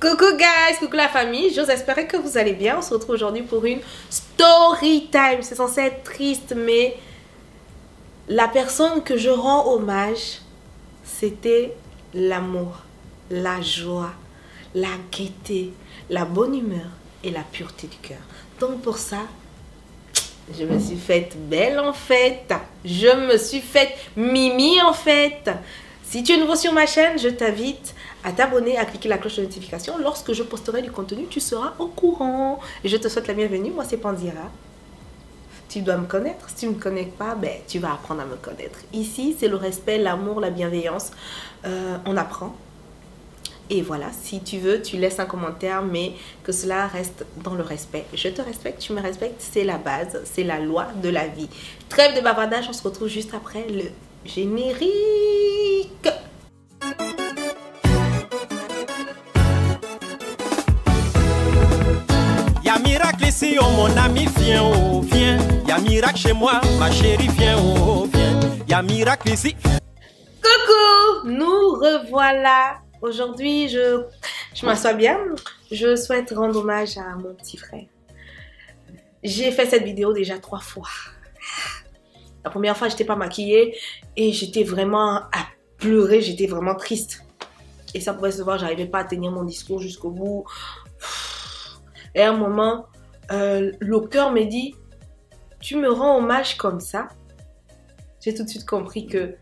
Coucou guys, coucou la famille, j'ose espérer que vous allez bien. On se retrouve aujourd'hui pour une story time. C'est censé être triste, mais la personne que je rends hommage, c'était l'amour, la joie, la gaieté, la bonne humeur et la pureté du cœur. Donc pour ça, je me suis faite belle en fait. Je me suis faite Mimi en fait. Si tu es nouveau sur ma chaîne, je t'invite à t'abonner, à cliquer la cloche de notification. Lorsque je posterai du contenu, tu seras au courant. Et je te souhaite la bienvenue. Moi, c'est Pandira. Tu dois me connaître. Si tu ne me connais pas, ben, tu vas apprendre à me connaître. Ici, c'est le respect, l'amour, la bienveillance. On apprend. Et voilà, si tu veux, tu laisses un commentaire, mais que cela reste dans le respect. Je te respecte, tu me respectes, c'est la base, c'est la loi de la vie. Trêve de bavardage, on se retrouve juste après le générique. Y'a miracle ici, oh mon ami, viens, oh viens. Y'a miracle chez moi, ma chérie, viens, oh viens. Y'a miracle ici. Coucou, nous revoilà. Aujourd'hui, je m'assois bien. Je souhaite rendre hommage à mon petit frère. J'ai fait cette vidéo déjà 3 fois. La première fois, j'étais pas maquillée et j'étais vraiment à pleurer. J'étais vraiment triste. Et ça pouvait se voir, j'arrivais pas à tenir mon discours jusqu'au bout. Et à un moment, le cœur me dit, tu me rends hommage comme ça. J'ai tout de suite compris que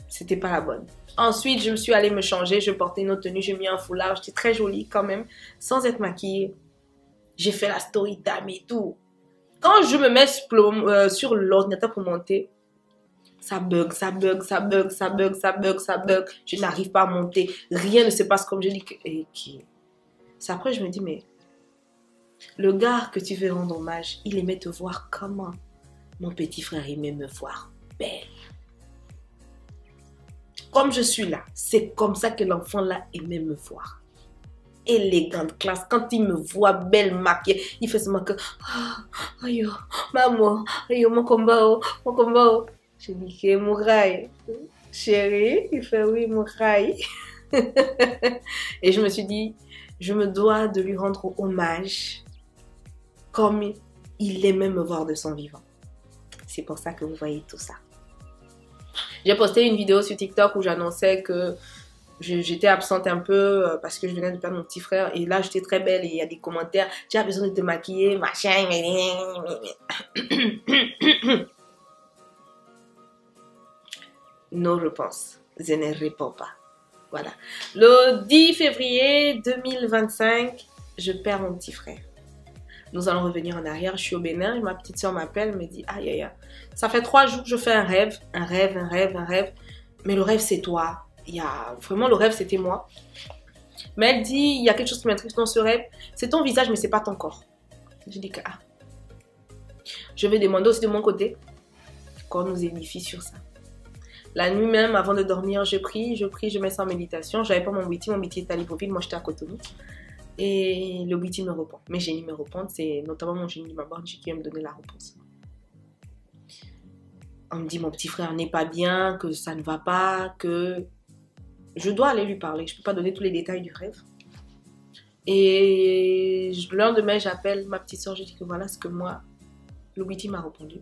c'était pas la bonne. Ensuite, je me suis allée me changer, je portais une autre tenue, j'ai mis un foulard, j'étais très jolie quand même, sans être maquillée. J'ai fait la story time et tout. Quand je me mets sur l'ordinateur pour monter, ça bug, ça bug, ça bug, ça bug, ça bug, ça bug. Je n'arrive pas à monter, rien ne se passe comme je dis. C'est après, je me dis, mais le gars que tu veux rendre hommage, il aimait te voir comment? Mon petit frère aimait me voir belle. Comme je suis là, c'est comme ça que l'enfant là aimait me voir. Élégante, classe. Quand il me voit belle, maquillée, il fait seulement que oh, aïe, maman, aïe, mon combat, mon combat. Je dis que Mouraï, chérie, il fait oui, Mouraï. Et je me suis dit, je me dois de lui rendre hommage comme il aimait me voir de son vivant. C'est pour ça que vous voyez tout ça. J'ai posté une vidéo sur TikTok où j'annonçais que j'étais absente un peu parce que je venais de perdre mon petit frère. Et là, j'étais très belle et il y a des commentaires. Tu as besoin de te maquiller, machin. Non, je pense. Je ne réponds pas. Voilà. Le 10 février 2025, je perds mon petit frère. Nous allons revenir en arrière. Je suis au Bénin. Ma petite soeur m'appelle, me dit aïe aïe aïe. Ça fait 3 jours que je fais un rêve. Un rêve, un rêve, un rêve. Mais le rêve, c'est toi. Vraiment, le rêve, c'était moi. Mais elle dit, il y a quelque chose qui m'intrigue dans ce rêve. C'est ton visage, mais c'est pas ton corps. Je dis que je vais demander aussi de mon côté qu'on nous édifie sur ça. La nuit même, avant de dormir, je prie, je mets ça en méditation. J'avais pas mon Witi était à Libreville, moi j'étais à Cotonou. Et le Witi me répond. Mes génies me répondent, c'est notamment mon génie de ma borne qui vient me donner la réponse. On me dit mon petit frère n'est pas bien, que ça ne va pas, que je dois aller lui parler. Je ne peux pas donner tous les détails du rêve. Et le lendemain, j'appelle ma petite soeur, je dis que voilà ce que moi, le Witi m'a répondu.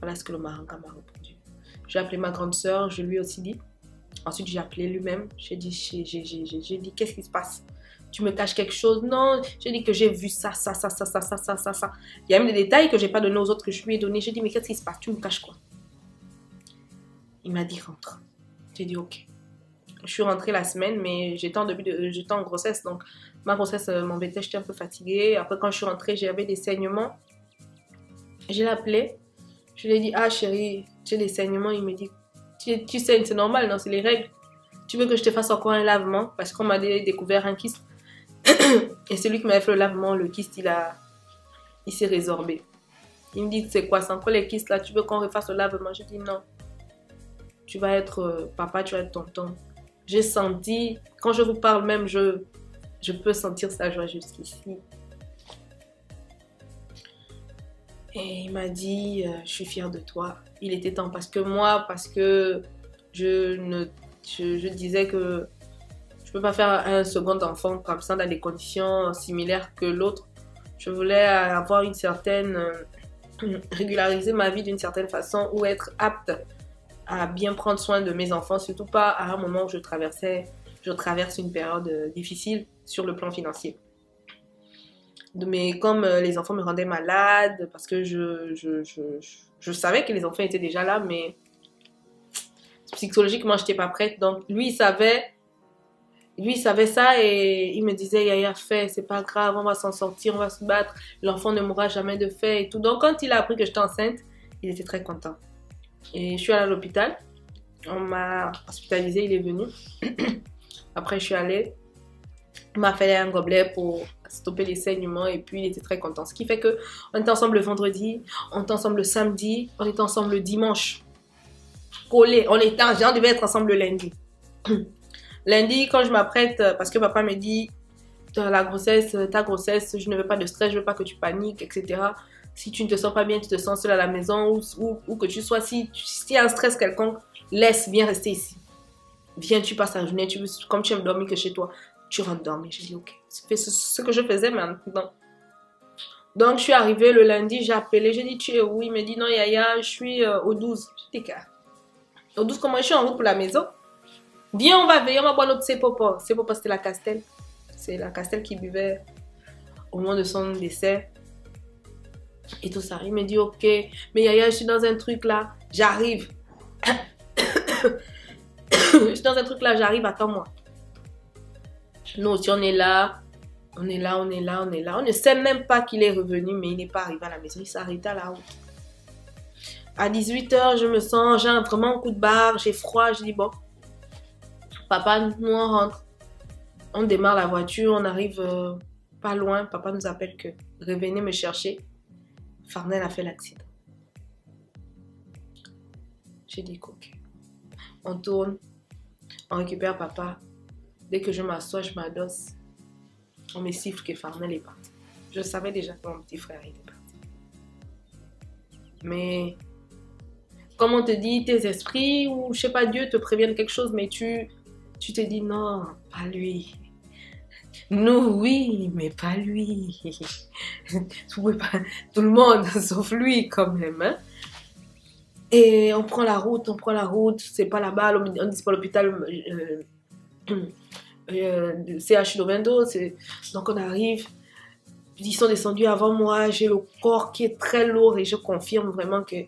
Voilà ce que le Maranka m'a répondu. J'ai appelé ma grande soeur, je lui ai aussi dit. Ensuite, j'ai appelé lui-même. J'ai dit, qu'est-ce qui se passe? Tu me caches quelque chose? Non, j'ai dit que j'ai vu ça. Il y a même des détails que je n'ai pas donnés aux autres que je lui ai donnés. J'ai dit, mais qu'est-ce qui se passe? Tu me caches quoi? Il m'a dit, rentre. J'ai dit, ok. Je suis rentrée la semaine, mais j'étais en grossesse. Donc, ma grossesse m'embêtait, j'étais un peu fatiguée. Après, quand je suis rentrée, j'avais des saignements. Je l'ai appelé. Je lui ai dit, ah chérie, j'ai des saignements. Il me dit, tu saignes, c'est normal, non? C'est les règles. Tu veux que je te fasse encore un lavement? Parce qu'on m'a découvert un kyste. Et celui qui m'avait fait le lavement, le kyste, il s'est résorbé. Il me dit, c'est quoi, c'est encore les kystes là? Tu veux qu'on refasse le lavement? Je dis non. Tu vas être papa, tu vas être tonton. J'ai senti, quand je vous parle même, je peux sentir sa joie jusqu'ici. Et il m'a dit, je suis fière de toi. Il était temps parce que je disais que Je peux pas faire un second enfant comme ça dans des conditions similaires que l'autre. Je voulais avoir une certaine... régulariser ma vie d'une certaine façon ou être apte à bien prendre soin de mes enfants, surtout pas à un moment où je traverse une période difficile sur le plan financier. Mais comme les enfants me rendaient malade, parce que je savais que les enfants étaient déjà là, mais psychologiquement, je n'étais pas prête. Donc, lui, il savait ça et il me disait, Yaya, fais, c'est pas grave, on va s'en sortir, on va se battre, l'enfant ne mourra jamais de faim et tout. Donc, quand il a appris que j'étais enceinte, il était très content. Et je suis allée à l'hôpital, on m'a hospitalisée, il est venu. Après, je suis allée, il m'a fait un gobelet pour stopper les saignements et puis il était très content. Ce qui fait que on était ensemble le vendredi, on était ensemble le samedi, on était ensemble le dimanche. Collés, on devait être ensemble le lundi. Lundi, quand je m'apprête, parce que papa me dit, ta grossesse, je ne veux pas de stress, je veux pas que tu paniques, etc. Si tu ne te sens pas bien, tu te sens seule à la maison, ou que tu sois, si y a un stress quelconque, laisse, viens rester ici. Viens, tu passes la journée, comme tu aimes dormir que chez toi, tu rentres dormir. J'ai dit, ok, c'est ce que je faisais maintenant. Donc, je suis arrivée le lundi, j'ai appelé, j'ai dit, tu es où? Il me dit, non, Yaya, je suis au 12. J'ai dit, au 12, comment je suis en route pour la maison? Viens, on va veiller, on va boire notre Sepopo. Sepopo, c'était la Castel. C'est la Castel qui buvait au moment de son décès. Et tout ça. Il me dit, ok, mais Yaya, je suis dans un truc là, j'arrive. Je suis dans un truc là, j'arrive, attends-moi. Nous aussi, on est là. On ne sait même pas qu'il est revenu, mais il n'est pas arrivé à la maison. Il s'est arrêté à la route. À 18 h, je me sens, j'ai vraiment un coup de barre, j'ai froid. Je dis, bon, papa, nous on rentre. On démarre la voiture, on arrive pas loin. Papa nous appelle que revenez me chercher. Farnel a fait l'accident. J'ai dit, ok. On tourne, on récupère papa. Dès que je m'assois, je m'adosse. On me siffle que Farnel est parti. Je savais déjà que mon petit frère était parti. Mais, comme on te dit, tes esprits, ou je sais pas, Dieu te préviennent quelque chose, mais tu te dis non, pas lui. Nous, oui, mais pas lui. Tout le monde, sauf lui, quand même. Hein? Et on prend la route, c'est pas là-bas, on dit pas l'hôpital CHU d'Ovendo. Donc on arrive, ils sont descendus avant moi, j'ai le corps qui est très lourd et je confirme vraiment que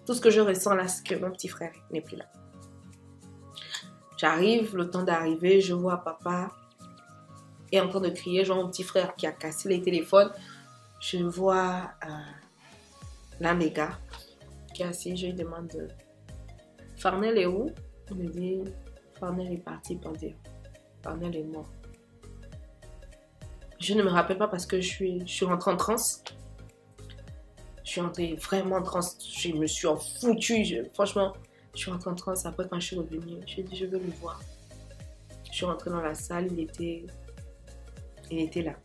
tout ce que je ressens là, c'est que mon petit frère n'est plus là. J'arrive, le temps d'arriver, je vois papa est en train de crier, je vois mon petit frère qui a cassé les téléphones, je vois l'un des gars qui est assis, je lui demande Farnel est où? Il me dit Farnel est parti pour dire Farnel est mort. Je ne me rappelle pas parce que je suis rentrée en transe. Je suis rentrée vraiment en transe. Je me suis en foutue. Franchement, je suis rentrée en transe. Après, quand je suis revenue, je dit, je veux le voir. Je suis rentrée dans la salle. Il était là.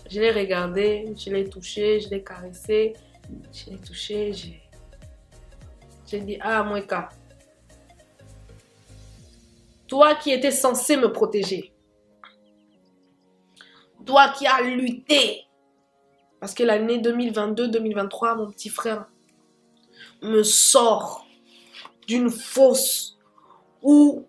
Je l'ai regardé, je l'ai touché, je l'ai caressé. Je l'ai touché, j'ai dit, ah, Mweka. Toi qui étais censé me protéger. Toi qui as lutté. Parce que l'année 2022-2023, mon petit frère me sort d'une fosse où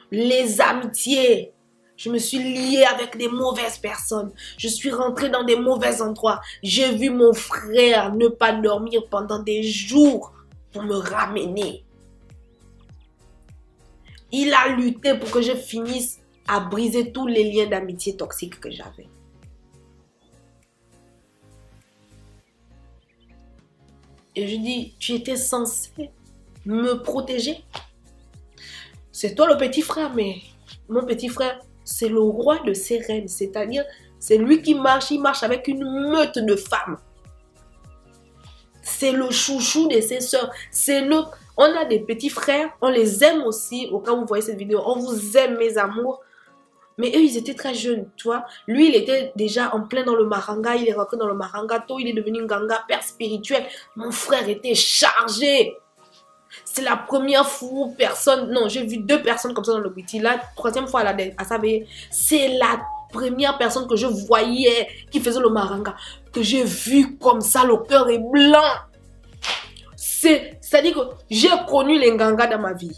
les amitiés, je me suis liée avec des mauvaises personnes. Je suis rentrée dans des mauvais endroits. J'ai vu mon frère ne pas dormir pendant des jours pour me ramener. Il a lutté pour que je finisse à briser tous les liens d'amitié toxiques que j'avais. Et je dis, tu étais censé me protéger. C'est toi le petit frère, mais mon petit frère, c'est le roi de ses reines. C'est-à-dire, c'est lui qui marche, il marche avec une meute de femmes. C'est le chouchou de ses soeurs. On a des petits frères, on les aime aussi. Au cas où vous voyez cette vidéo, on vous aime, mes amours. Mais eux, ils étaient très jeunes, tu vois. Lui, il était déjà en plein dans le maranga. Il est rentré dans le marangato. Il est devenu un ganga, père spirituel. Mon frère était chargé. C'est la première fois personne... Non, j'ai vu 2 personnes comme ça dans le Witi. La 3e fois à sa veille, c'est la première personne que je voyais qui faisait le maranga. Que j'ai vu comme ça, le cœur est blanc. C'est-à-dire que j'ai connu les Nganga dans ma vie.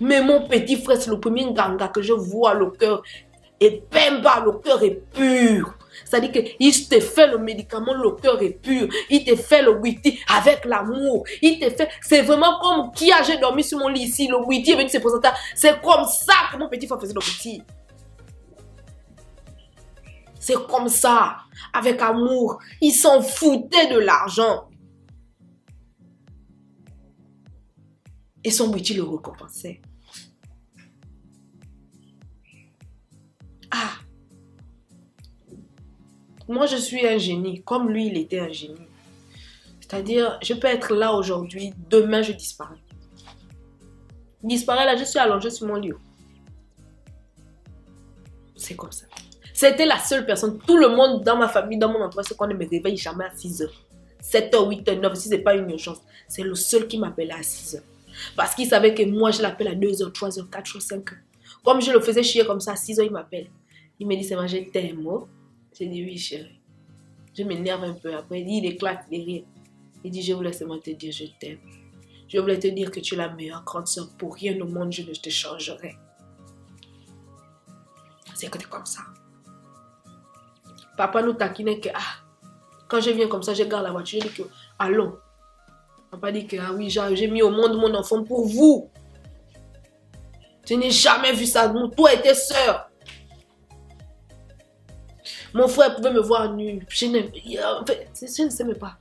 Mais mon petit frère, c'est le premier Nganga que je vois, le cœur est pemba, le cœur est pur. C'est-à-dire qu'il te fait le médicament, le cœur est pur. Il te fait le Witi avec l'amour. Il te fait... C'est vraiment comme qui a j'ai dormi sur mon lit ici. Le Witi est venu se présenter. C'est comme ça que mon petit frère faisait le Witi. C'est comme ça. Avec amour. Il s'en foutait de l'argent. Et son Witi le récompensait. Ah! Moi, je suis un génie, comme lui, il était un génie. C'est-à-dire, je peux être là aujourd'hui, demain, je disparais. Je disparais là, je suis allongée sur mon lit. C'est comme ça. C'était la seule personne, tout le monde dans ma famille, dans mon entourage, c'est qu'on ne me réveille jamais à 6 heures. 7 h, 8 h, 9 h, si ce n'est pas une urgence. C'est le seul qui m'appelait à 6 heures. Parce qu'il savait que moi, je l'appelle à 2 h, 3 h, 4 h, 5 h. Comme je le faisais chier comme ça, à 6 h, il m'appelle. Il me dit, c'est moi, je t'aime. J'ai dit, oui, chérie. Je m'énerve un peu. Après, il éclate les rires. Il dit, je voulais seulement te dire, je t'aime. Je voulais te dire que tu es la meilleure grande soeur. Pour rien au monde, je ne te changerai. C'est comme ça. Papa nous taquinait que, quand je viens comme ça, je garde la voiture. Je dis que, allons. Papa dit que, ah oui, j'ai mis au monde mon enfant pour vous. Je n'ai jamais vu ça. Toi et tes soeurs. Mon frère pouvait me voir nu. Je ne sais même pas.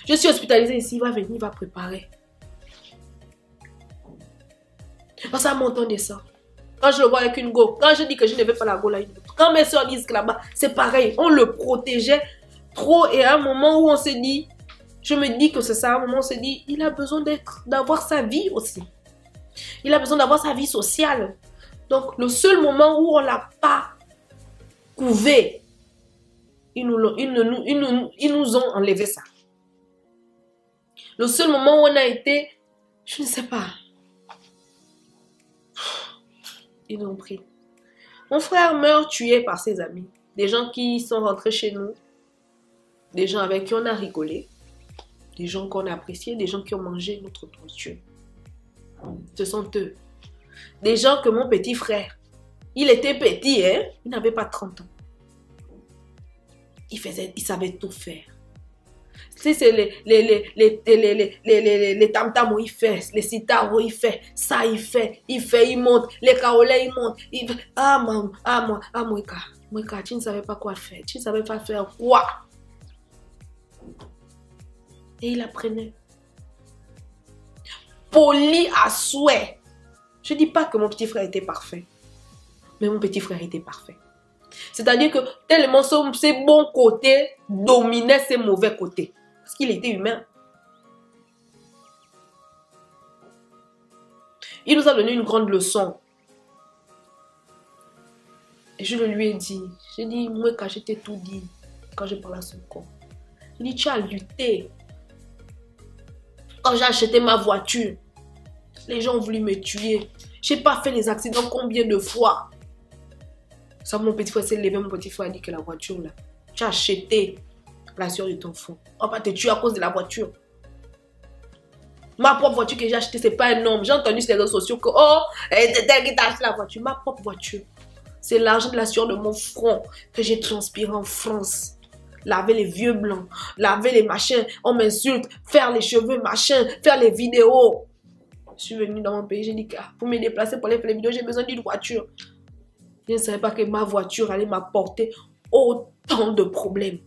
Je suis hospitalisée ici. Il va venir, il va préparer. Parce qu'à mon temps de ça. Quand je le vois avec une go, quand je dis que je ne vais pas la go là, quand mes soeurs disent que là-bas, c'est pareil. On le protégeait trop. Et à un moment où on se dit, je me dis que c'est ça, à un moment où on se dit, il a besoin d'avoir sa vie aussi. Il a besoin d'avoir sa vie sociale. Donc, le seul moment où on ne l'a pas couvé, ils nous ont enlevé ça. Le seul moment où on a été, je ne sais pas. Ils l'ont pris. Mon frère meurt tué par ses amis. Des gens qui sont rentrés chez nous. Des gens avec qui on a rigolé. Des gens qu'on a appréciés. Des gens qui ont mangé notre nourriture. Ce sont eux. Des gens que mon petit frère, il était petit, hein? Il n'avait pas 30 ans. Il savait tout faire. Si c'est les tam-tam où il fait, les sitars où il fait, ça il fait, il monte, les kaolais il monte, moi, tu ne savais pas quoi faire, tu ne savais pas faire quoi. Et il apprenait. Poli à souhait. Je ne dis pas que mon petit frère était parfait, mais mon petit frère était parfait. C'est-à-dire que tellement ses bons côtés dominaient ses mauvais côtés. Parce qu'il était humain. Il nous a donné une grande leçon. Et je le lui ai dit. J'ai dit, moi quand j'étais tout dit, quand je parlais à son corps. Il dit, tu as lutté. Quand j'ai acheté ma voiture, les gens ont voulu me tuer. Je n'ai pas fait les accidents combien de fois. Ça, mon petit frère s'est levé, mon petit frère a dit que la voiture, là, tu as acheté la soeur de ton fond. On va te tuer à cause de la voiture. Ma propre voiture que j'ai achetée, ce n'est pas un homme. J'ai entendu sur les réseaux sociaux que, oh, c'est elle qui t'a acheté la voiture. Ma propre voiture. C'est l'argent de la sueur de mon front que j'ai transpiré en France. Laver les vieux blancs, laver les machins, on m'insulte, faire les cheveux, machin, faire les vidéos. Je suis venue dans mon pays, j'ai dit que pour me déplacer, pour aller faire les vidéos, j'ai besoin d'une voiture. Je ne savais pas que ma voiture allait m'apporter autant de problèmes.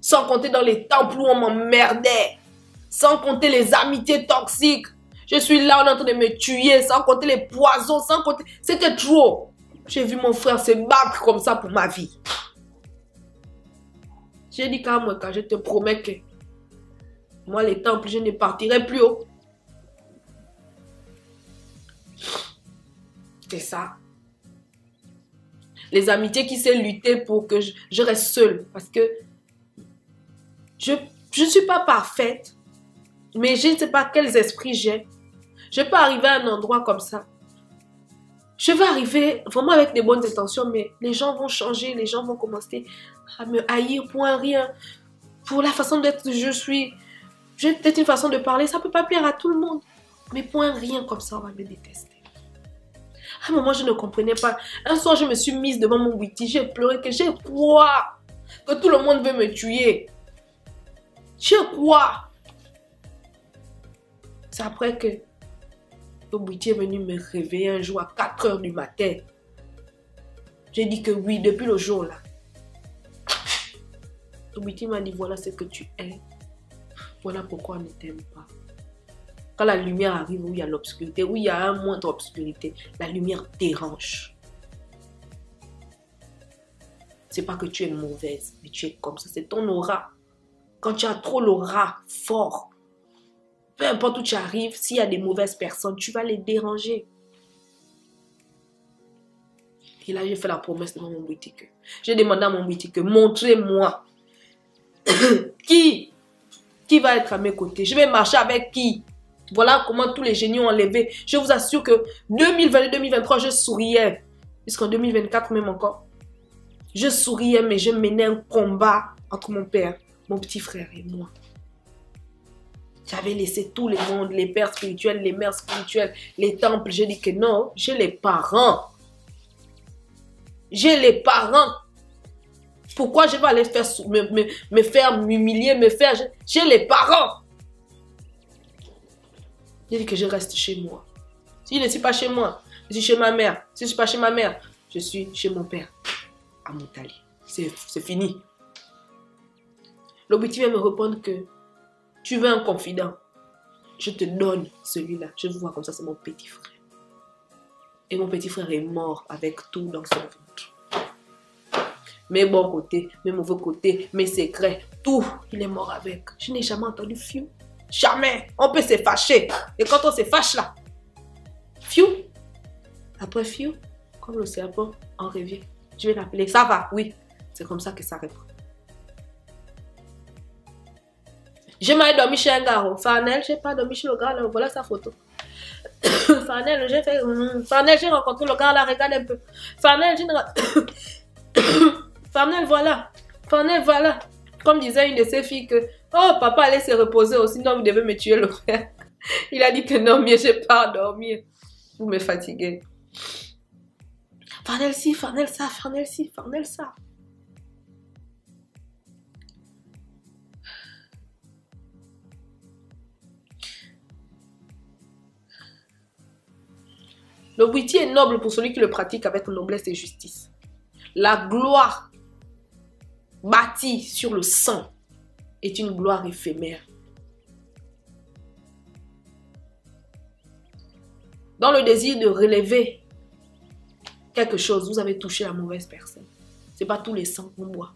Sans compter dans les temples où on m'emmerdait. Sans compter les amitiés toxiques. Je suis là, on est en train de me tuer. Sans compter les poisons, sans compter... C'était trop. J'ai vu mon frère se battre comme ça pour ma vie. J'ai dit qu'à moi, quand je te promets que moi, les temples, je ne partirai plus haut. C'est ça. Les amitiés qui s'est lutté pour que je reste seule. Parce que je ne suis pas parfaite. Mais je ne sais pas quels esprits j'ai. Je peux arriver à un endroit comme ça. Je vais arriver vraiment avec des bonnes intentions, mais les gens vont changer, les gens vont commencer à me haïr pour un rien, pour la façon d'être que je suis. J'ai peut-être une façon de parler, ça ne peut pas plaire à tout le monde. Mais pour un rien comme ça, on va me détester. À un moment, je ne comprenais pas. Un soir, je me suis mise devant mon witty, j'ai pleuré que j'ai quoi? Que tout le monde veut me tuer. J'ai quoi? C'est après que le witty est venu me réveiller un jour à 4 h du matin. J'ai dit que oui, depuis le jour là. Le witty m'a dit voilà ce que tu es. Voilà pourquoi on ne t'aime pas. Quand la lumière arrive où il y a l'obscurité, où il y a un moindre obscurité, la lumière dérange. C'est pas que tu es mauvaise, mais tu es comme ça. C'est ton aura. Quand tu as trop l'aura fort, peu importe où tu arrives, s'il y a des mauvaises personnes, tu vas les déranger. Et là, j'ai fait la promesse devant mon boutique. J'ai demandé à mon boutique, montrez-moi qui va être à mes côtés. Je vais marcher avec qui? Voilà comment tous les génies ont enlevé. Je vous assure que 2022-2023, je souriais. Jusqu'en 2024 même encore. Je souriais, mais je menais un combat entre mon père, mon petit frère et moi. J'avais laissé tout le monde, les pères spirituels, les mères spirituelles, les temples. J'ai dit que non, j'ai les parents. J'ai les parents. Pourquoi je vais aller me faire m'humilier, me faire... J'ai les parents. J'ai dit que je reste chez moi. Si je ne suis pas chez moi, je suis chez ma mère. Si je ne suis pas chez ma mère, je suis chez mon père. À Moutali. C'est fini. L'objectif vient me répondre que tu veux un confident. Je te donne celui-là. Je vous vois comme ça, c'est mon petit frère. Et mon petit frère est mort avec tout dans son ventre. Mes bons côtés, mes mauvais côtés, mes secrets, tout, il est mort avec. Je n'ai jamais entendu fiou. Jamais. On peut se fâcher. Et quand on se fâche là, fiou. Après fiou, comme le serpent, on revient. Je vais l'appeler. Ça va, oui. C'est comme ça que ça reprend. Je m'avais dormi chez un gars. Farnel, je n'ai pas dormi chez le gars. Là. Voilà sa photo. Farnel, j'ai fait... Farnel, j'ai rencontré le gars là. Regarde un peu. Farnel, j'ai... Farnel, voilà. Farnel, voilà. Comme disait une de ses filles que... Oh, papa allait se reposer aussi. Sinon, vous devez me tuer le frère. Il a dit que non, mais je n'ai pas à dormir. Vous me fatiguez. Farnel ci, Farnel ça, Farnel ci, Farnel ça. Le witty est noble pour celui qui le pratique avec noblesse et justice. La gloire bâtie sur le sang est une gloire éphémère. Dans le désir de relever quelque chose, vous avez touché la mauvaise personne. Ce n'est pas tous les sangs qu'on boit.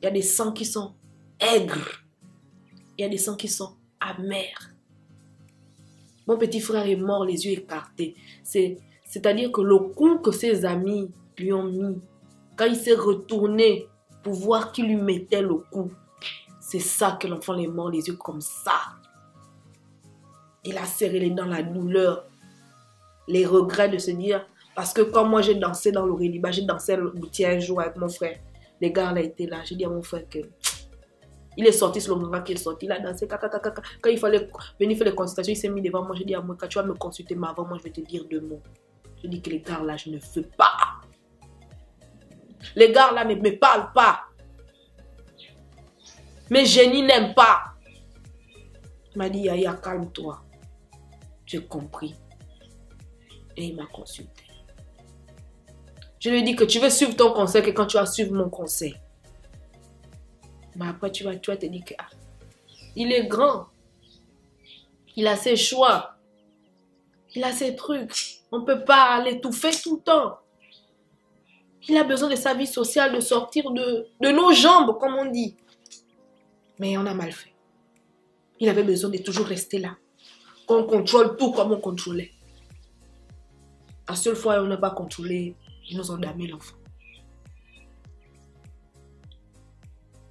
Il y a des sangs qui sont aigres. Il y a des sangs qui sont amers. Mon petit frère est mort, les yeux écartés. C'est-à-dire que le coup que ses amis lui ont mis, quand il s'est retourné pour voir qui lui mettait le coup, c'est ça que l'enfant est mort, les yeux comme ça. Il a serré les dents, la douleur, les regrets de se dire, parce que quand moi j'ai dansé dans le Réliba, j'ai dansé le boutier un jour avec mon frère, les gars là étaient là, j'ai dit à mon frère que il est sorti sur le moment qu'il est sorti, il a dansé, quand il fallait venir faire les consultations, il s'est mis devant moi, j'ai dit à moi, quand tu vas me consulter, mais avant moi je vais te dire 2 mots. Je dis que les gars là, je ne veux pas. Les gars là ne me parlent pas. Mes génies n'aiment pas. Il m'a dit, Yaya, calme-toi. J'ai compris. Et il m'a consulté. Je lui ai dit que tu veux suivre ton conseil, que quand tu vas suivre mon conseil. Mais après, tu vas te dire que il est grand. Il a ses choix. Il a ses trucs. On ne peut pas l'étouffer tout le temps. Il a besoin de sa vie sociale, de sortir de nos jambes, comme on dit. Mais on a mal fait. Il avait besoin de toujours rester là. Qu'on contrôle tout comme on contrôlait. La seule fois où on n'a pas contrôlé, ils nous ont damné l'enfant.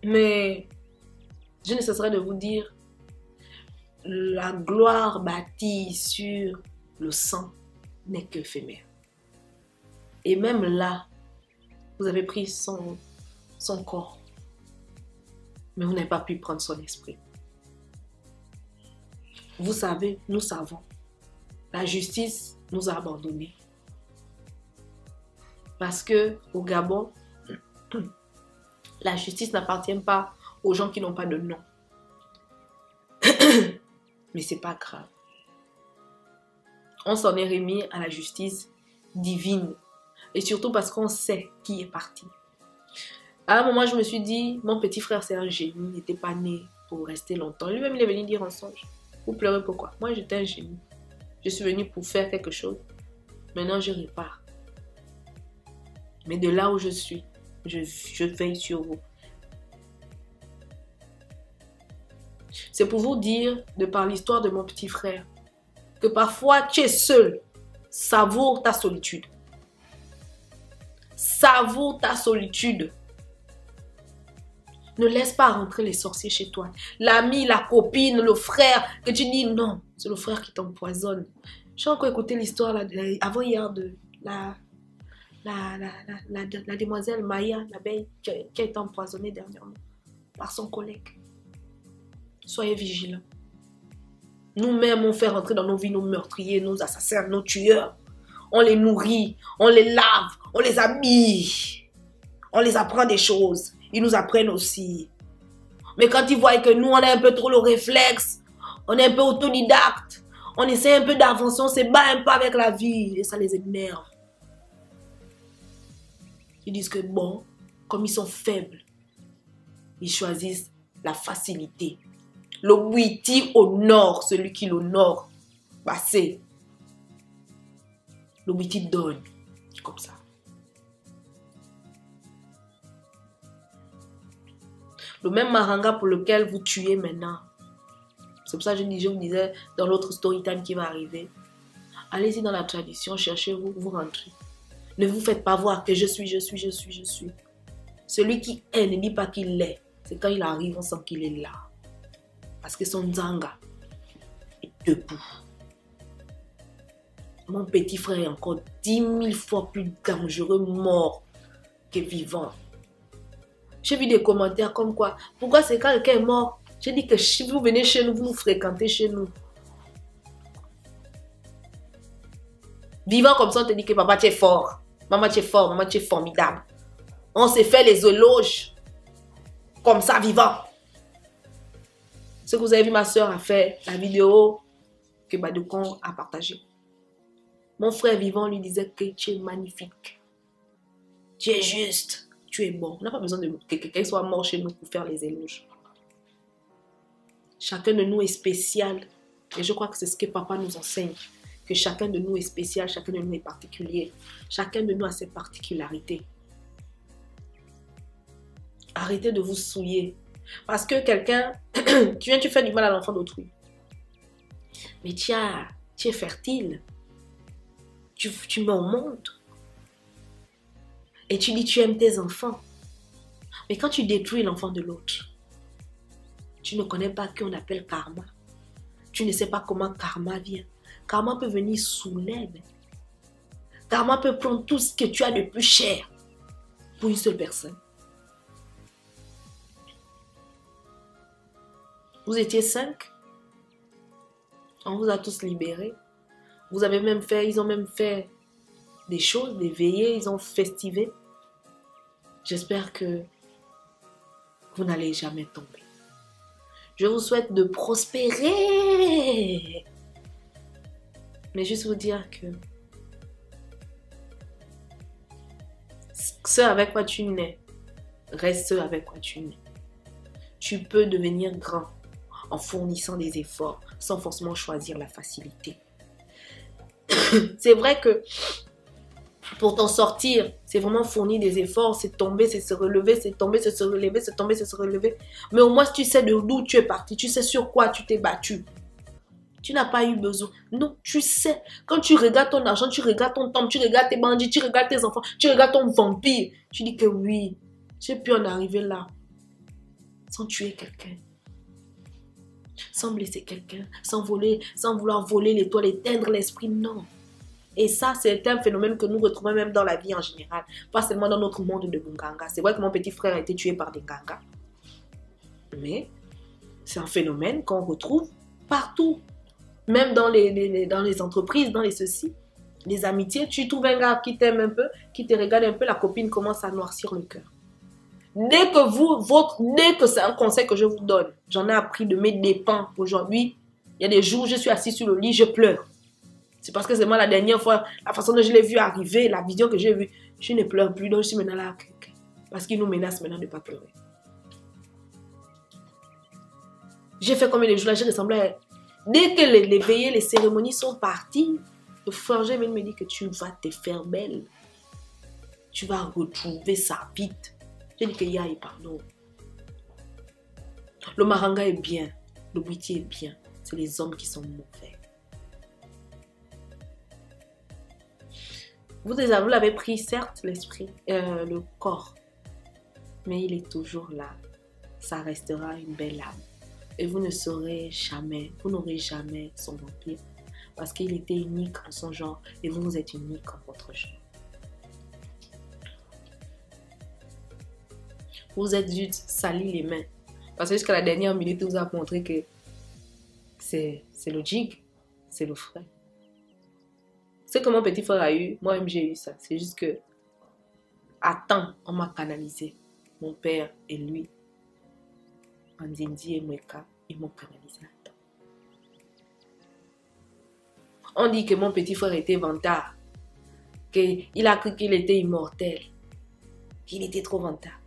Mais je ne cesserai de vous dire la gloire bâtie sur le sang n'est qu'éphémère. Et même là, vous avez pris son corps, mais vous n'avez pas pu prendre son esprit. Vous savez, nous savons, la justice nous a abandonnés. Parce que au Gabon, la justice n'appartient pas aux gens qui n'ont pas de nom. Mais c'est pas grave. On s'en est remis à la justice divine. Et surtout parce qu'on sait qui est parti. À un moment, je me suis dit, mon petit frère, c'est un génie, il n'était pas né pour rester longtemps. Lui-même, il est venu dire en songe. Vous pleurez pourquoi? Moi, j'étais un génie. Je suis venu pour faire quelque chose. Maintenant, je répare. Mais de là où je suis, je veille sur vous. C'est pour vous dire, de par l'histoire de mon petit frère, que parfois tu es seul. Savoure ta solitude. Savoure ta solitude. Ne laisse pas rentrer les sorciers chez toi. L'ami, la copine, le frère, que tu dis non, c'est le frère qui t'empoisonne. J'ai encore écouté l'histoire avant-hier de la demoiselle Maya, l'abeille, qui a été empoisonnée dernièrement par son collègue. Soyez vigilants. Nous-mêmes, on fait rentrer dans nos vies nos meurtriers, nos assassins, nos tueurs. On les nourrit, on les lave, on les habille. On les apprend des choses. Ils nous apprennent aussi. Mais quand ils voient que nous, on a un peu trop le réflexe, on est un peu autodidacte, on essaie un peu d'avancer, on se bat un peu avec la vie et ça les énerve. Ils disent que bon, comme ils sont faibles, ils choisissent la facilité. Le Bwiti honore celui qui l'honore. Passez. Le Bwiti donne. Comme ça. Le même Maranga pour lequel vous tuez maintenant. C'est pour ça que je vous disais dans l'autre story time qui va arriver. Allez-y dans la tradition, cherchez-vous, vous rentrez. Ne vous faites pas voir que je suis. Celui qui est ne dit pas qu'il l'est. C'est quand il arrive, on sent qu'il est là. Parce que son Nzanga est debout. Mon petit frère est encore 10 000 fois plus dangereux mort que vivant. J'ai vu des commentaires comme quoi, pourquoi c'est quand quelqu'un est mort? J'ai dit que si vous venez chez nous, vous nous fréquentez chez nous. Vivant comme ça, on te dit que papa, tu es fort. Maman, tu es fort. Maman, tu es formidable. On s'est fait les éloges. Comme ça, vivant. Ce que vous avez vu, ma soeur a fait la vidéo que Badoukan a partagée. Mon frère vivant lui disait que tu es magnifique. Tu es juste. Tu es bon. On n'a pas besoin que quelqu'un soit mort chez nous pour faire les éloges. Chacun de nous est spécial. Et je crois que c'est ce que papa nous enseigne. Que chacun de nous est spécial, chacun de nous est particulier. Chacun de nous a ses particularités. Arrêtez de vous souiller. Parce que quelqu'un, tu fais du mal à l'enfant d'autrui. Mais tu es fertile. Tu mets au monde. Et tu dis tu aimes tes enfants. Mais quand tu détruis l'enfant de l'autre, tu ne connais pas qu'on appelle karma. Tu ne sais pas comment karma vient. Karma peut venir sous l'aide. Karma peut prendre tout ce que tu as de plus cher pour une seule personne. Vous étiez 5. On vous a tous libérés. Vous avez même fait, ils ont même fait des choses, des veillées, ils ont festivé. J'espère que vous n'allez jamais tomber. Je vous souhaite de prospérer. Mais juste vous dire que ce avec quoi tu nais, reste ce avec quoi tu nais. Tu peux devenir grand en fournissant des efforts sans forcément choisir la facilité. C'est vrai que pour t'en sortir, c'est vraiment fournir des efforts, c'est tomber, c'est se relever, c'est tomber, c'est se relever, c'est tomber, c'est se relever. Mais au moins, tu sais d'où tu es parti, tu sais sur quoi tu t'es battu. Tu n'as pas eu besoin. Non, tu sais. Quand tu regardes ton argent, tu regardes ton temps, tu regardes tes bandits, tu regardes tes enfants, tu regardes ton vampire. Tu dis que oui, j'ai pu en arriver là sans tuer quelqu'un. sans blesser quelqu'un, sans vouloir voler l'étoile, éteindre l'esprit, non. Et ça, c'est un phénomène que nous retrouvons même dans la vie en général, pas seulement dans notre monde de Nganga. C'est vrai que mon petit frère a été tué par des Nganga, mais c'est un phénomène qu'on retrouve partout, même dans les entreprises, dans les ceci, les amitiés. Tu trouves un gars qui t'aime un peu, qui te regarde un peu, la copine commence à noircir le cœur. Dès que c'est un conseil que je vous donne, j'en ai appris de mes dépens aujourd'hui. Il y a des jours où je suis assis sur le lit, je pleure. C'est parce que c'est moi la dernière fois, la façon dont je l'ai vu arriver, la vision que j'ai vue, je ne pleure plus, donc je suis maintenant là. Parce qu'il nous menace maintenant de ne pas pleurer. J'ai fait combien de jours là, j'ai ressemblé à... Dès que les veillées, les cérémonies sont parties, le frère Germain me dit que tu vas te faire belle. Tu vas retrouver ça vite. J'ai dit que Yaï, pardon. Le Maranga est bien, le Bwiti est bien. C'est les hommes qui sont mauvais. Vous l'avez pris, certes, l'esprit, le corps. Mais il est toujours là. Ça restera une belle âme. Et vous ne saurez jamais, vous n'aurez jamais son vampire. Parce qu'il était unique en son genre et vous êtes unique en votre genre. Vous êtes juste sali les mains. Parce que jusqu'à la dernière minute, vous a montré que c'est logique, c'est le frère. C'est que mon petit frère a eu, moi-même j'ai eu ça. C'est juste que, à temps, on m'a canalisé. Mon père et lui, Andindi et Mweka, ils m'ont canalisé à temps. On dit que mon petit frère était vantard, qu'il a cru qu'il était immortel, qu'il était trop vantard.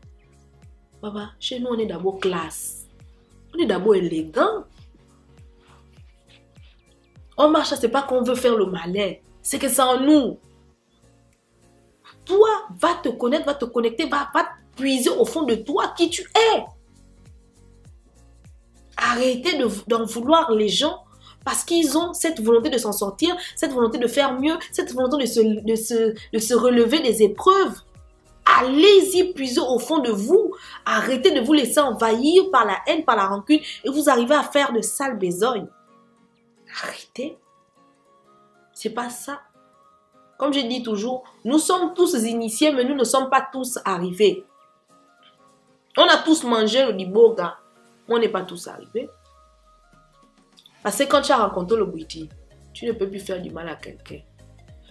Papa, chez nous, on est d'abord classe. On est d'abord élégant. On marche, c'est pas qu'on veut faire le malin. C'est que c'est en nous. Toi, va te connaître, va te connecter, va puiser au fond de toi qui tu es. Arrêtez d'en vouloir les gens parce qu'ils ont cette volonté de s'en sortir, cette volonté de faire mieux, cette volonté de se relever des épreuves. Allez-y, puisez au fond de vous. Arrêtez de vous laisser envahir par la haine, par la rancune et vous arrivez à faire de sales besognes. Arrêtez. C'est pas ça. Comme je dis toujours, nous sommes tous initiés, mais nous ne sommes pas tous arrivés. On a tous mangé le diboga. On n'est pas tous arrivés. Parce que quand tu as rencontré le Bwiti, tu ne peux plus faire du mal à quelqu'un.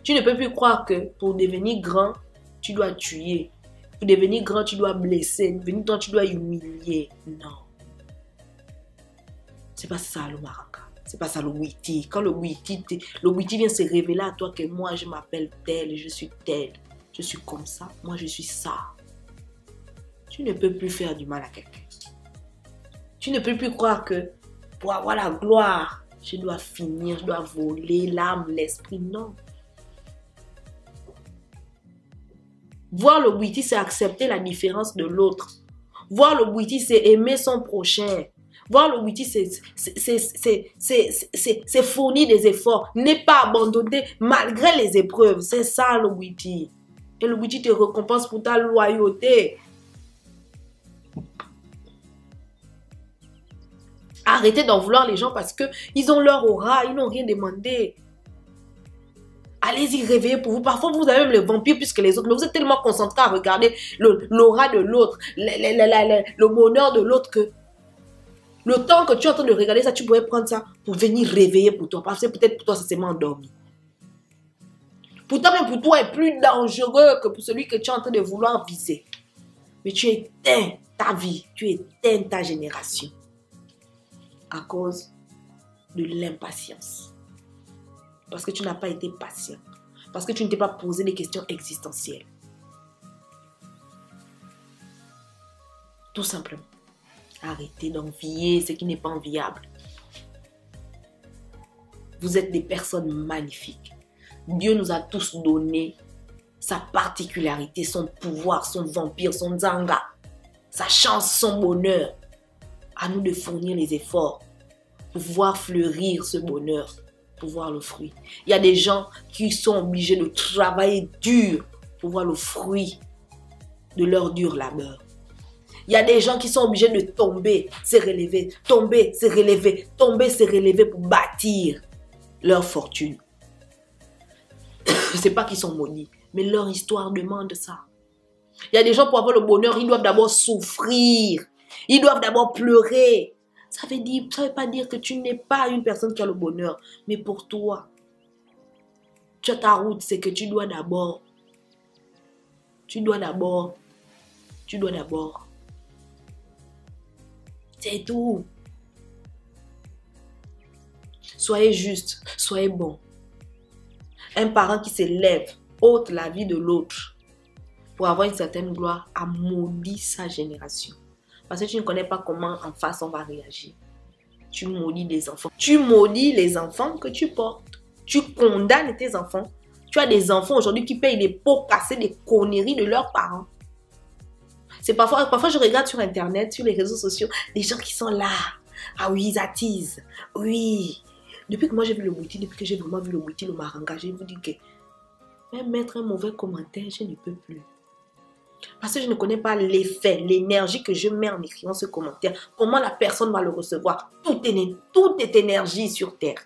Tu ne peux plus croire que pour devenir grand, tu dois tuer. Pour devenir grand, tu dois blesser. Pour devenir grand, tu dois humilier. Non. C'est pas ça le Maranga. C'est pas ça le Bwiti. Quand le Bwiti vient se révéler à toi que moi, je m'appelle tel, je suis tel, je suis comme ça, moi, je suis ça. Tu ne peux plus faire du mal à quelqu'un. Tu ne peux plus croire que pour avoir la gloire, je dois finir, je dois voler l'âme, l'esprit. Non. Voir le Bwiti, c'est accepter la différence de l'autre. Voir le Bwiti, c'est aimer son prochain. Voir le Bwiti, c'est fournir des efforts. Ne pas abandonner malgré les épreuves. C'est ça le Bwiti. Et le Bwiti te récompense pour ta loyauté. Arrêtez d'en vouloir les gens parce qu'ils ont leur aura, ils n'ont rien demandé. Allez-y, réveillez pour vous. Parfois, vous avez même les vampires plus que les autres. Mais vous êtes tellement concentrés à regarder l'aura de l'autre, le bonheur de l'autre que le temps que tu es en train de regarder ça, tu pourrais prendre ça pour venir réveiller pour toi. Parce que peut-être pour toi, ça s'est endormi. Pourtant, même pour toi, est plus dangereux que pour celui que tu es en train de vouloir viser. Mais tu éteins ta vie, tu éteins ta génération. À cause de l'impatience. Parce que tu n'as pas été patient. Parce que tu ne t'es pas posé des questions existentielles. Tout simplement. Arrêtez d'envier ce qui n'est pas enviable. Vous êtes des personnes magnifiques. Dieu nous a tous donné sa particularité, son pouvoir, son vampire, son zanga, sa chance, son bonheur. À nous de fournir les efforts pour voir fleurir ce bonheur, pour voir le fruit. Il y a des gens qui sont obligés de travailler dur pour voir le fruit de leur dur labeur. Il y a des gens qui sont obligés de tomber, se relever, tomber, se relever, tomber, se relever pour bâtir leur fortune. C'est pas qu'ils sont maudits, mais leur histoire demande ça. Il y a des gens pour avoir le bonheur, ils doivent d'abord souffrir. Ils doivent d'abord pleurer. Ça veut pas dire que tu n'es pas une personne qui a le bonheur. Mais pour toi, tu as ta route, c'est que tu dois d'abord. C'est tout. Soyez juste, soyez bon. Un parent qui s'élève, ôte la vie de l'autre pour avoir une certaine gloire, a maudit sa génération. Parce que tu ne connais pas comment en face on va réagir. Tu maudis des enfants. Tu maudis les enfants que tu portes. Tu condamnes tes enfants. Tu as des enfants aujourd'hui qui payent des pots cassés, des conneries de leurs parents. C'est parfois je regarde sur internet, sur les réseaux sociaux, des gens qui sont là. Ah oui, ils attisent. Oui. Depuis que moi j'ai vu le Bouti, depuis que j'ai vraiment vu le Bouti, le Maranga, je vous dis que même mettre un mauvais commentaire, je ne peux plus. Parce que je ne connais pas l'effet, l'énergie que je mets en écrivant ce commentaire. Comment la personne va le recevoir. Tout est énergie sur Terre.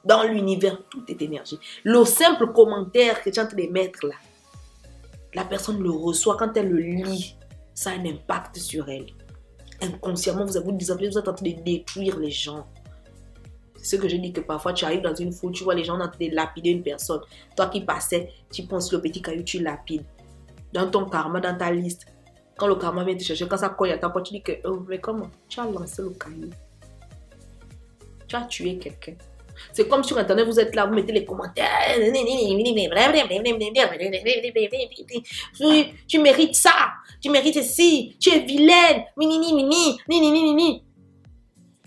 Dans l'univers, tout est énergie. Le simple commentaire que tu es en train de mettre là, la personne le reçoit quand elle le lit. Ça a un impact sur elle. Inconsciemment, vous êtes en train de détruire les gens. C'est ce que je dis que parfois tu arrives dans une foule, tu vois les gens en train de lapider une personne. Toi qui passais, tu penses le petit caillou, tu lapides. Dans ton karma, dans ta liste. Quand le karma vient te chercher, quand ça cogne à ta porte, tu dis que, oh, mais comment? Tu as lancé le caillou. Tu as tué quelqu'un. C'est comme sur Internet, vous êtes là, vous mettez les commentaires. Tu mérites ça. Tu mérites ceci. Tu es vilaine.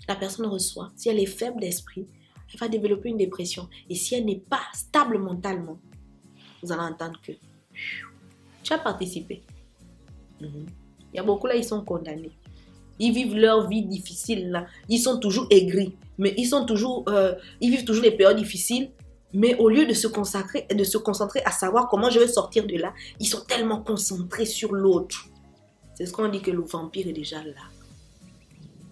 La personne reçoit. Si elle est faible d'esprit, elle va développer une dépression. Et si elle n'est pas stable mentalement, vous allez entendre que tu as participé. Il y a beaucoup là, ils sont condamnés. Ils vivent leur vie difficile là. Ils sont toujours aigris. Mais ils vivent toujours les périodes difficiles. Mais au lieu de se concentrer à savoir comment je vais sortir de là, ils sont tellement concentrés sur l'autre. C'est ce qu'on dit que le vampire est déjà là.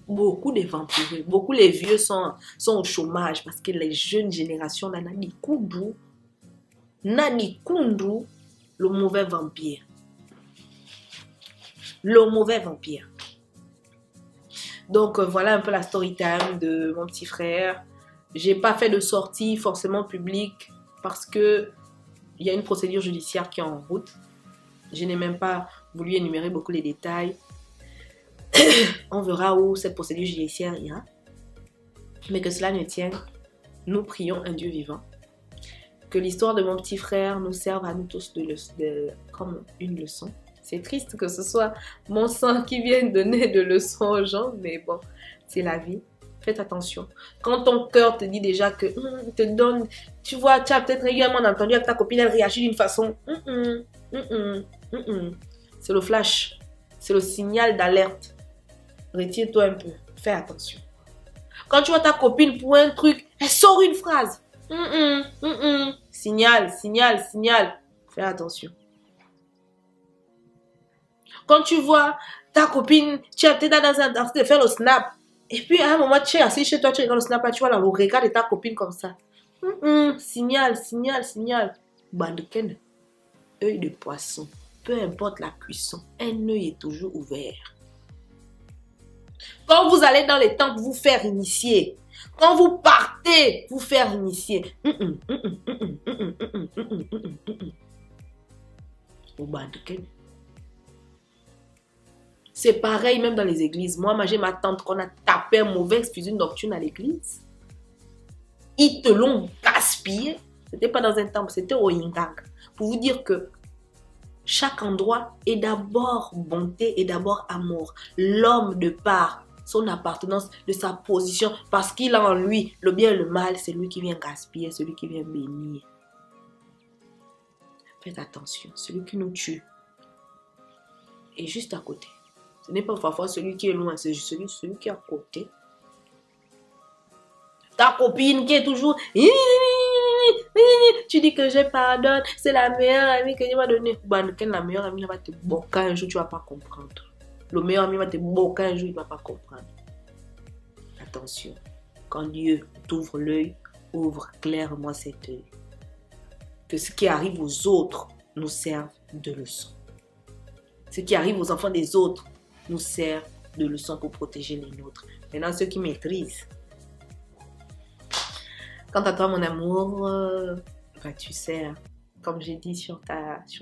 Beaucoup de vampires, beaucoup les vieux sont au chômage parce que les jeunes générations là, Nani Kundu, le mauvais vampire. Le mauvais vampire. Donc voilà un peu la story time de mon petit frère. J'ai pas fait de sortie forcément publique parce que il y a une procédure judiciaire qui est en route. Je n'ai même pas voulu énumérer beaucoup les détails. On verra où cette procédure judiciaire ira. Mais que cela ne tienne, nous prions un Dieu vivant. Que l'histoire de mon petit frère nous serve à nous tous comme une leçon. C'est triste que ce soit mon sang qui vienne donner de leçons aux gens, mais bon, c'est la vie. Faites attention. Quand ton cœur te dit déjà que te donne, tu vois, tu as peut-être régulièrement entendu avec ta copine, elle réagit d'une façon. C'est le flash, c'est le signal d'alerte. Retire-toi un peu, fais attention. Quand tu vois ta copine pour un truc, elle sort une phrase. Signal, fais attention. Quand tu vois ta copine, tu es peut-être dans un train de faire le snap. Et puis à un moment, tu es assis chez toi, tu regardes le snap, là, tu vois là, le regard de ta copine comme ça. Signal. Bandeken, œil de poisson. Peu importe la cuisson, un œil est toujours ouvert. Quand vous allez dans les temples vous faire initier, quand vous partez vous faire initier, au bandeken. C'est pareil même dans les églises. Moi, j'ai ma tante qu'on a tapé un mauvais exfusion nocturne à l'église. Ils te l'ont gaspillé. C'était pas dans un temple, c'était au Yingang. Pour vous dire que chaque endroit est d'abord bonté et d'abord amour. L'homme de par son appartenance, de sa position, parce qu'il a en lui le bien et le mal, c'est lui qui vient gaspiller, celui qui vient bénir. Faites attention, celui qui nous tue est juste à côté. Ce n'est pas parfois celui qui est loin, c'est celui qui est à côté. Ta copine qui est toujours... Tu dis que je pardonne, c'est la meilleure amie que Dieu m'a donnée. La meilleure amie va te boquer un jour, tu ne vas pas comprendre. Le meilleur ami va te moquer un jour, il ne va pas comprendre. Attention, quand Dieu t'ouvre l'œil, ouvre clairement cet œil. Que ce qui arrive aux autres nous serve de leçon. Ce qui arrive aux enfants des autres nous sert de leçon pour protéger les nôtres. Maintenant, ceux qui maîtrisent. Quant à toi, mon amour, tu sais, comme j'ai dit sur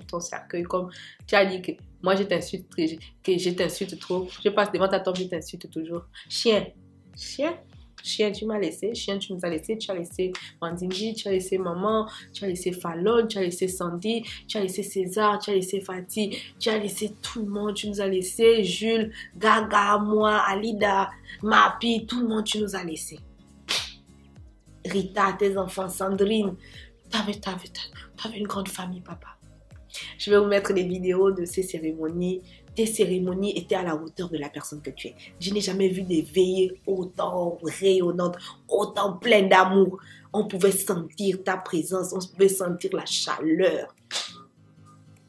ton cercueil, comme tu as dit que moi je t'insulte, que je t'insulte trop. Je passe devant ta tombe, je t'insulte toujours. Chien, tu m'as laissé, chien, tu nous as laissé, tu as laissé Mandingi, tu as laissé maman, tu as laissé Fallon, tu as laissé Sandy, tu as laissé César, tu as laissé Fatih, tu as laissé tout le monde, tu nous as laissé Jules, Gaga, moi, Alida, Mapi, tout le monde, tu nous as laissé. Rita, tes enfants, Sandrine, t'avais une grande famille, papa. Je vais vous mettre des vidéos de ces cérémonies. Tes cérémonies étaient à la hauteur de la personne que tu es. Je n'ai jamais vu des veillées autant rayonnantes, autant pleines d'amour. On pouvait sentir ta présence, on pouvait sentir la chaleur.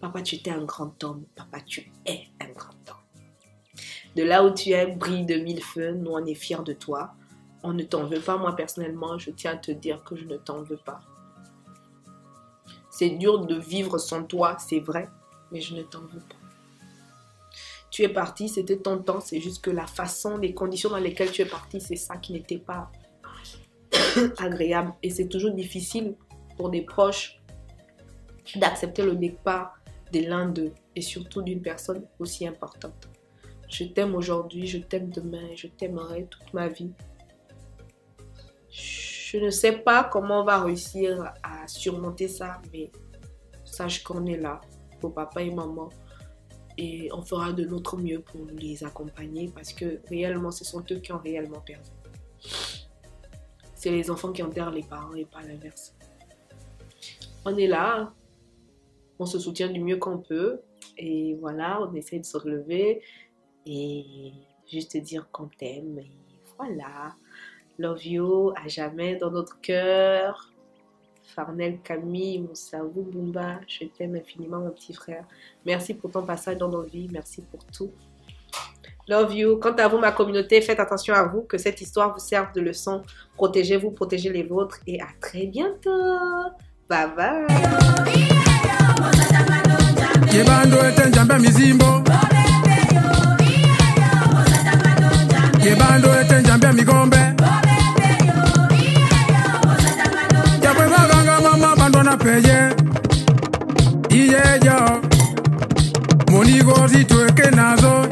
Papa, tu étais un grand homme. Papa, tu es un grand homme. De là où tu es, brille de mille feux. Nous, on est fiers de toi. On ne t'en veut pas. Moi, personnellement, je tiens à te dire que je ne t'en veux pas. C'est dur de vivre sans toi, c'est vrai, mais je ne t'en veux pas. Tu es parti, c'était ton temps, c'est juste que la façon, les conditions dans lesquelles tu es parti, c'est ça qui n'était pas agréable. Et c'est toujours difficile pour des proches d'accepter le départ de l'un d'eux et surtout d'une personne aussi importante. Je t'aime aujourd'hui, je t'aime demain et je t'aimerai toute ma vie. Je ne sais pas comment on va réussir à surmonter ça, mais sache qu'on est là pour papa et maman et on fera de notre mieux pour les accompagner parce que réellement, ce sont eux qui ont réellement perdu. C'est les enfants qui enterrent les parents et pas l'inverse. On est là, on se soutient du mieux qu'on peut et voilà, on essaie de se relever et juste dire qu'on t'aime et voilà. Love you à jamais dans notre cœur. Farnel Camille, Moussavou Bumba, je t'aime infiniment mon petit frère. Merci pour ton passage dans nos vies, merci pour tout. Love you. Quant à vous ma communauté, faites attention à vous, que cette histoire vous serve de leçon. Protégez-vous, protégez les vôtres et à très bientôt. Bye bye. Peye iye yo monigo zitweke nazo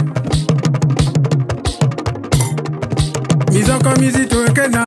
mizoko mizitweke na